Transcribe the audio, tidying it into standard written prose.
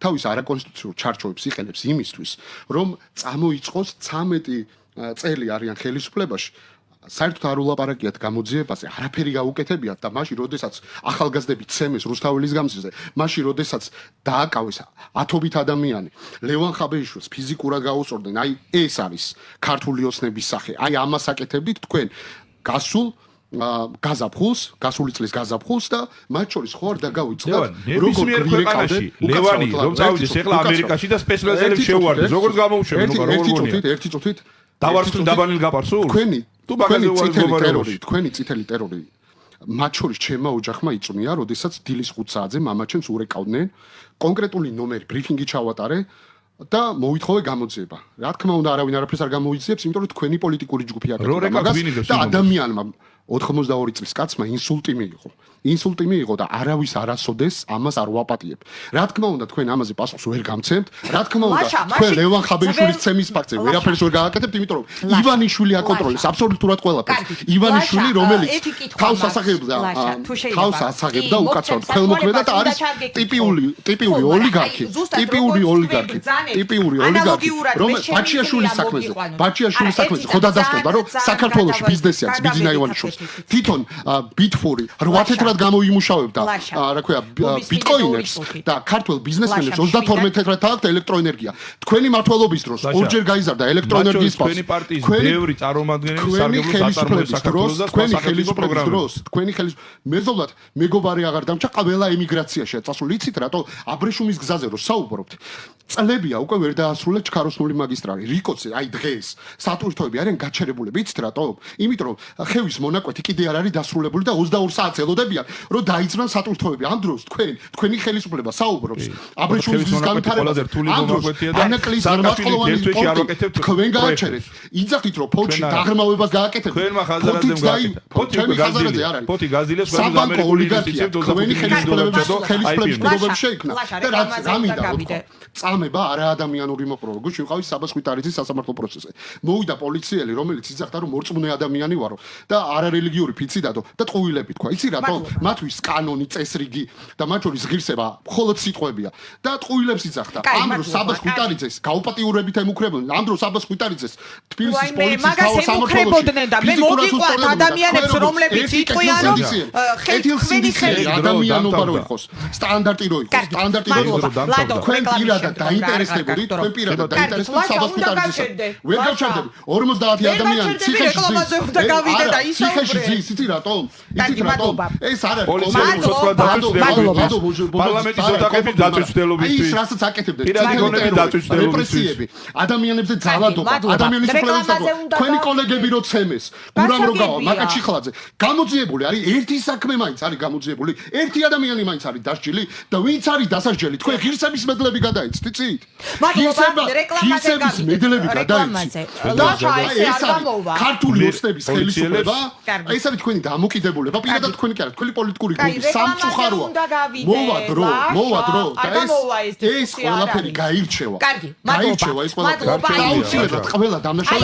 თავის არაკონსტიტუციურ ჩარჩოებს იყენებს იმისთვის, რომ წამოიწყოს 13 წელი არიან ხელისუფლებაში. საერთოდ არ ულაპარაკიათ გამოძიებაზე, არაფერი გაუკეთებიათ და მაშინ, როდესაც ახალგაზრდები ცემეს რუსთაველის გამზირზე, მაშინ, როდესაც დააკავეს ათობით ადამიანი, ლევან ხაბეიშვილს ფიზიკურად გაუსწორდნენ, აი ეს არის ქართული ოცნების სახე. აი ამას აკეთებდით თქვენ გასული წლის გაზაფხულს და მათ შორის ხო არ დაგავიწყდათ როგორ ქვეყანაში ლევანი რომ წავიდეს ახლა ამერიკაში და სპეციალიზაციებს შეუვარდეს როგორც გამოუშვებენ ერთი წუთით დავარცხნილ დაბანილ გაპარსულ თქვენი წითელი ტერორი მათ შორის ჩემმა ოჯახმა იწვნია, როდესაც დილის 5 საათზე მამაჩემს ურეკავდნენ კონკრეტული ნომერი ბრიფინგი ჩავატარე და მოვითხოვე გამოძიება. რა თქმა უნდა, არავინ არაფერს არ გამოიძიებს, იმიტომ რომ თქვენი პოლიტიკური ჯგუფი აკეთებდა მაგას და ადამიანმა 82 წლის კაცმა ინსულტი მიიღო. ინსულტი მიიღო და არავის არასოდეს ამას არ ვაპატიებ. რა თქმა უნდა, თქვენ ამაზე პასუხს ვერ გამცემთ. რა თქმა უნდა, თქვენ ლევან ხაბეიშვილის ცემის ფაქტზე ვერაფერს ვერ გააკეთებთ, იმიტომ რომ ივანიშვილი აკონტროლებს აბსოლუტურად ყველაფერს. ივანიშვილი, რომელიც თავს ასაღებდა უკაცრავად ხელმოქმედად და არის ტიპიური ოლიგარქი, რომელიც ბაჩიაშვილის საქმეზე ხო დადასტურდა, რომ საქართველოში ბიზნესი აქვს ბიძინა ივანიშვილს. თვითონ ბიტფური 8 თეთრად გამოიმუშავებდა, რა ქვია, ბიტკოინებს და ქართულ ბიზნესმენებს 32 თეთრად დააქვთ ელექტროენერგია. თქვენი მმართველობის დროს ორჯერ გაიზარდა ელექტროენერგიის ფასი. თქვენი პარტიის ბევრი წარმომადგენელი სარგებლობს აწარმოებს საქართველოს და სხვა სახელმწიფო პროგრამებს. თქვენი მეზობლად მეგობარი აღარ დამჭა, ყველა ემიგრაციაშია წასული. იცით რატო? აბრეშუმის გზაზე რო საუბრობთ. წლებია უკვე ვერ დაასრულა ჩქაროსნული მაგისტრალი. რიკოც აი დღეს სატვირთოები არიან გაჩერებულები. იცით რატო? იმიტომ რომ ხევის მონაკვეთი კიდე არ არის დასრულებული და 22 საათს ელოდებიან, რომ დაიცნან სატვირთოები. ამ დროს თქვენი ხელისუფლება საუბრობს აბრეშუმის გზის განვითარებაზე. ამ დროს ანაკლის გარმაწყლოვანი თქვენ გააჩერეთ. იძახით რომ ფოთში დაღრმავებას გააკეთებთ. ფოთი გაზილეს ყველა ამერიკული თქვენი ხელისუფლების პირობებში შეიქმნა და რა მინდა თქვა წამება არაადამიანური მოპყრობა. გუშინ ვიყავი საბას ხვიტარიძის სასამართლო პროცესზე. მოვიდა პოლიციელი, რომელიც იძახდა რომ მორწმუნე ადამიანი ვარო და არარელიგიური ფიცი დადო და ტყუილები თქვა. იცი რატო? მათთვის კანონი, წესრიგი და მათ შორის ღირსება მხოლოდ სიტყვებია და ტყუილებს იძახდა. ამ დროს საბას ხვიტარიძეს გაუპატიურებით ემუქრებოდნენ. ამ დროს საბას ხვიტარიძეს თბილისის პოლიციის თავსამართლოში და მე მოგიყვართ ადამიანებს, რომლებიც იტყვიან რომ ხელისუფლების ადამიანობა რო იყოს, სტანდარტი რო იყოს, თქვენ პირადად დაინტერესდებოდით, თქვენ პირადად დაინტერესდებოდით საბას ხვიტარიძესთან. ვერ გავჩერდები 50 ადამიანი ციხეში ზის, იცი რატო? ეს არ არის პარლამენტის ოთახების დაწესდელობისთვის. ის რასაც აკეთებდნენ, რეპრესიები, ადამიანებზე ძალადობა, ადამიანის უფლებების დაკარგვა. თქვენი კოლეგები რო ცემეს, გურამ რო გავა, მაკა ჩიხლაძე, გამოძიებული არის ერთი საქმე მაინც არის გამოძიებული, ერთი ადამიანი მაინც არის დასჯილი და ვინც არის დასაჯელი, თქვენ ღირსების მედლები გადაიცით, იცით? ღირსების მედლები გადაიცით. და ეს არის ქართული ოცნების ხელისუფლება, ეს არის თქვენი დამოკიდებულება, პირადად თქვენი კი არა, თქვენი პოლიტიკური გუნდი სამწუხაროა. მოვა დრო და ეს ყველაფერი გაირჩევა. გაირჩევა ეს ყველაფერი. აუცილებლად ყველა დამნაშავე